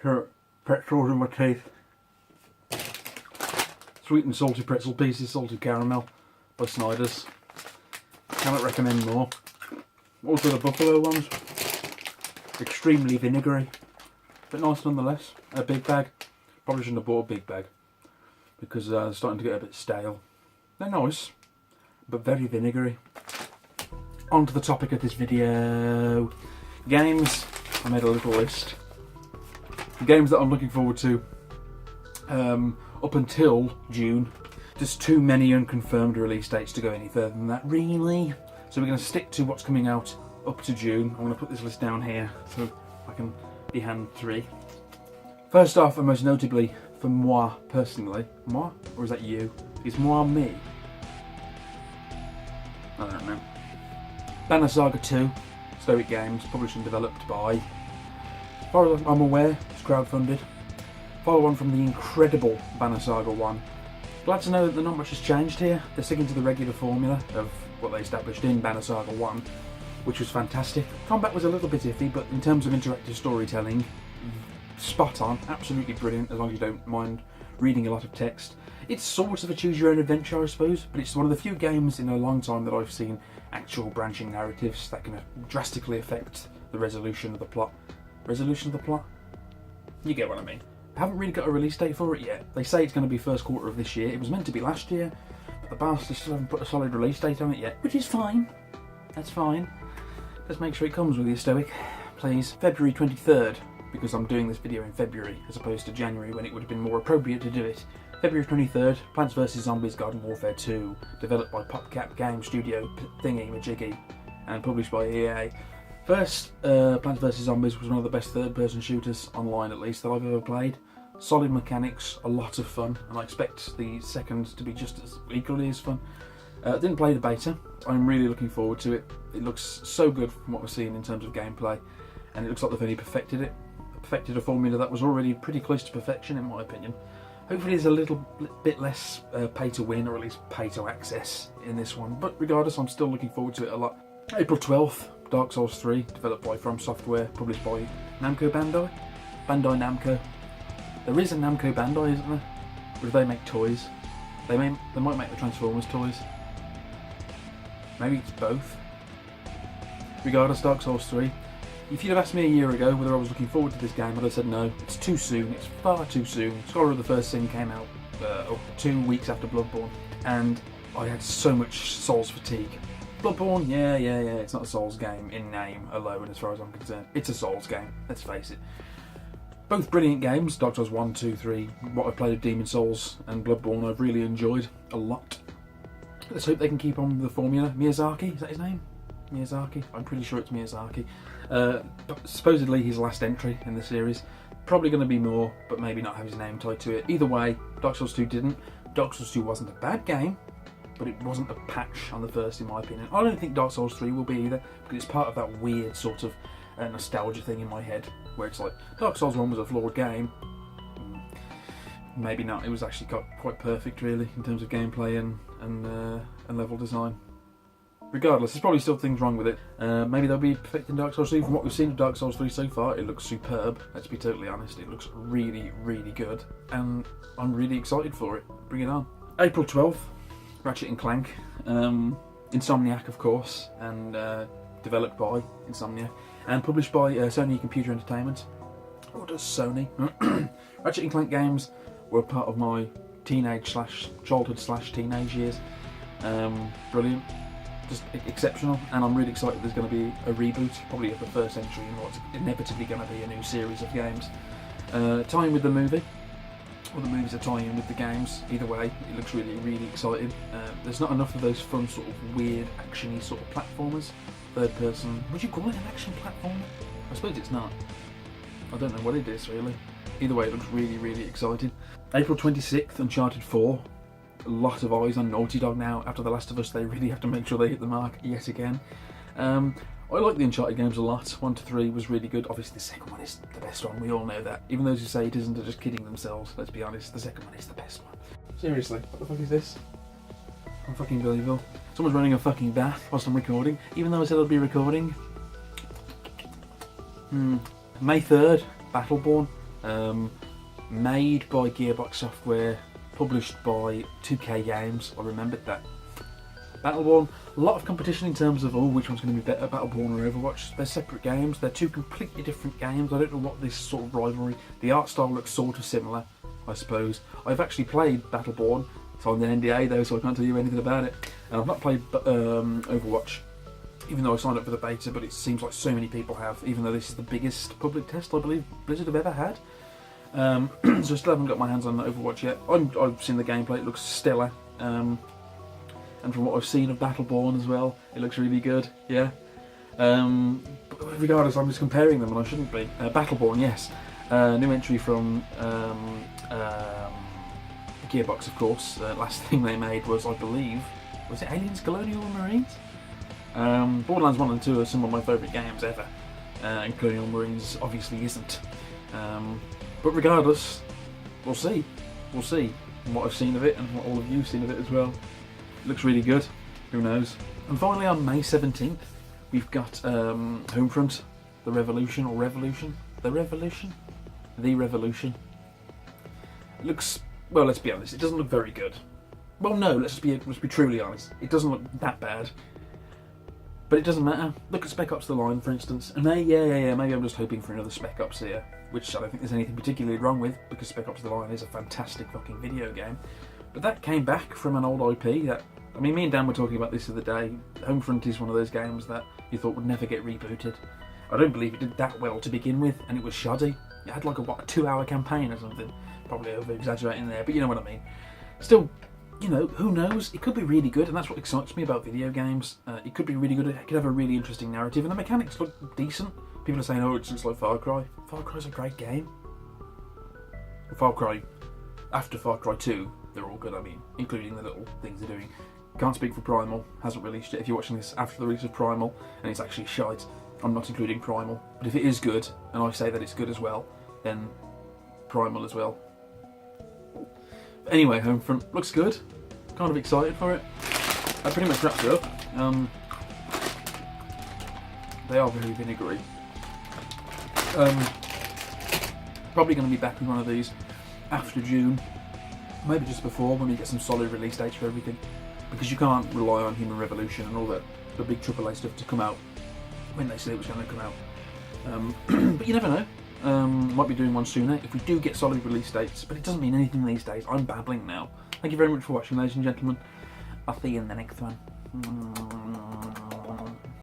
pretzels in my teeth. Sweet and salty pretzel pieces, salted caramel by Snyder's. Cannot recommend more. Also the buffalo ones. Extremely vinegary, but nice nonetheless. A big bag. Probably shouldn't have bought a big bag because they're starting to get a bit stale. They're nice, but very vinegary. On to the topic of this video. Games. I made a little list. The games that I'm looking forward to up until June. Just too many unconfirmed release dates to go any further than that, really. So we're going to stick to what's coming out up to June. I'm going to put this list down here so I can be hand three. First off, and most notably for moi personally. Moi? Or is that you? Is moi me? I don't know. Banner Saga 2, Stoic Games, published and developed by, as far as I'm aware, it's crowdfunded. Follow on from the incredible Banner Saga 1. Glad to know that not much has changed here. They're sticking to the regular formula of what they established in Banner Saga 1, which was fantastic. Combat was a little bit iffy, but in terms of interactive storytelling, spot on, absolutely brilliant, as long as you don't mind reading a lot of text. It's sort of a choose your own adventure, I suppose, but it's one of the few games in a long time that I've seen actual branching narratives that can drastically affect the resolution of the plot. Resolution of the plot? You get what I mean. I haven't really got a release date for it yet. They say it's going to be first quarter of this year. It was meant to be last year, but the bastards still haven't put a solid release date on it yet, which is fine. That's fine. Just make sure it comes with you, Stoic, please. February 23rd, because I'm doing this video in February as opposed to January when it would have been more appropriate to do it. February 23rd, Plants vs Zombies Garden Warfare 2, developed by PopCap Game Studio Thingy Majiggy and published by EA. First, Plants vs Zombies was one of the best third-person shooters, online at least, that I've ever played. Solid mechanics, a lot of fun, and I expect the second to be just as equally as fun. Didn't play the beta. I'm really looking forward to it. It looks so good from what we're seeing in terms of gameplay, and it looks like they've only perfected it. Perfected a formula that was already pretty close to perfection, in my opinion. Hopefully there's a little bit less pay to win, or at least pay to access in this one, but regardless, I'm still looking forward to it a lot. April 12th, Dark Souls 3, developed by From Software, published by Namco Bandai? Bandai Namco. There is a Namco Bandai, isn't there? Or do they make toys? They might make the Transformers toys. Maybe it's both. Regardless, Dark Souls 3. If you'd have asked me a year ago whether I was looking forward to this game, I'd have said no. It's too soon. It's far too soon. Scholar of the First Sin came out 2 weeks after Bloodborne, and I had so much Souls fatigue. Bloodborne, yeah, it's not a Souls game in name alone as far as I'm concerned. It's a Souls game, let's face it. Both brilliant games, Dark Souls 1, 2, 3, what I've played of Demon Souls and Bloodborne I've really enjoyed a lot. Let's hope they can keep on with the formula. Miyazaki, is that his name? Miyazaki? I'm pretty sure it's Miyazaki. Supposedly his last entry in the series. Probably going to be more, but maybe not have his name tied to it. Either way, Dark Souls 2 didn't. Dark Souls 2 wasn't a bad game, but it wasn't a patch on the first, in my opinion. I don't think Dark Souls 3 will be either, because it's part of that weird sort of nostalgia thing in my head, where it's like, Dark Souls 1 was a flawed game. Maybe not. It was actually quite perfect, really, in terms of gameplay and level design. Regardless, there's probably still things wrong with it. Maybe they'll be perfecting Dark Souls 3. From what we've seen of Dark Souls 3 so far, it looks superb. Let's be totally honest. It looks really, really good. And I'm really excited for it. Bring it on. April 12th, Ratchet Clank. Insomniac, of course, and developed by Insomniac. And published by Sony Computer Entertainment. What does Sony? Ratchet Clank games were part of my childhood/teenage years. Brilliant. Just exceptional, and I'm really excited there's going to be a reboot, probably of the first entry in what's inevitably going to be a new series of games. Tying with the movie, or the movies are tying in with the games. Either way, it looks really, really exciting. There's not enough of those fun, sort of weird, action-y sort of platformers. Third person, would you call it an action platformer? I suppose it's not. I don't know what it is, really. Either way, it looks really, really exciting. April 26th, Uncharted 4. A lot of eyes on Naughty Dog now. After The Last of Us, they really have to make sure they hit the mark yet again. I like the Uncharted games a lot. 1 to 3 was really good. Obviously the second one is the best one, we all know that. Even those who say it isn't are just kidding themselves, let's be honest, the second one is the best one. Seriously, what the fuck is this? I'm fucking Billyville. Someone's running a fucking bath whilst I'm recording, even though I said I'd be recording. May 3rd, Battleborn. Made by Gearbox Software, published by 2K Games. I remembered that. Battleborn, a lot of competition in terms of which one's going to be better, Battleborn or Overwatch. They're separate games, they're two completely different games. I don't know what this sort of rivalry, the art style looks sort of similar, I suppose. I've actually played Battleborn, it's on the NDA though, so I can't tell you anything about it. And I've not played Overwatch, even though I signed up for the beta, but it seems like so many people have, even though this is the biggest public test I believe Blizzard have ever had. So I still haven't got my hands on Overwatch yet. I've seen the gameplay, it looks stellar. And from what I've seen of Battleborn as well, it looks really good, yeah. But regardless, I'm just comparing them, and I shouldn't be. Battleborn, yes. New entry from Gearbox, of course. Last thing they made was, I believe, was it Aliens, Colonial Marines? Borderlands 1 and 2 are some of my favourite games ever, and Colonial Marines obviously isn't. But regardless, we'll see. We'll see what I've seen of it, and what all of you've seen of it as well. It looks really good, who knows. And finally on May 17th, we've got Homefront, The Revolution, or Revolution? The Revolution? The Revolution. It looks, well, let's be honest, it doesn't look very good. Well, no, let's be truly honest. It doesn't look that bad. But it doesn't matter. Look at Spec Ops The Line, for instance. And maybe I'm just hoping for another Spec Ops here, which I don't think there's anything particularly wrong with, because Spec Ops The Line is a fantastic fucking video game. But that came back from an old IP that, I mean, me and Dan were talking about this the other day. Homefront is one of those games that you thought would never get rebooted. I don't believe it did that well to begin with, and it was shoddy. It had like a 2-hour campaign or something. Probably over-exaggerating there, but you know what I mean. Still, you know, who knows? It could be really good, and that's what excites me about video games. It could be really good, it could have a really interesting narrative, and the mechanics look decent. People are saying, oh, it's just like Far Cry. Far Cry's a great game. Far Cry, after Far Cry 2, they're all good, I mean, including the little things they're doing. Can't speak for Primal, hasn't released it. If you're watching this after the release of Primal, and it's actually shite, I'm not including Primal. But if it is good, and I say that it's good as well, then Primal as well. But anyway, Homefront looks good. Kind of excited for it. That pretty much wraps it up. They are very vinegary. Probably going to be back with one of these after June. Maybe just before, when we get some solid release dates for everything. Because you can't rely on Human Revolution and all the big AAA stuff to come out when they say it was going to come out. But you never know. Might be doing one sooner if we do get solid release dates. But it doesn't mean anything these days. I'm babbling now. Thank you very much for watching, ladies and gentlemen. I'll see you in the next one.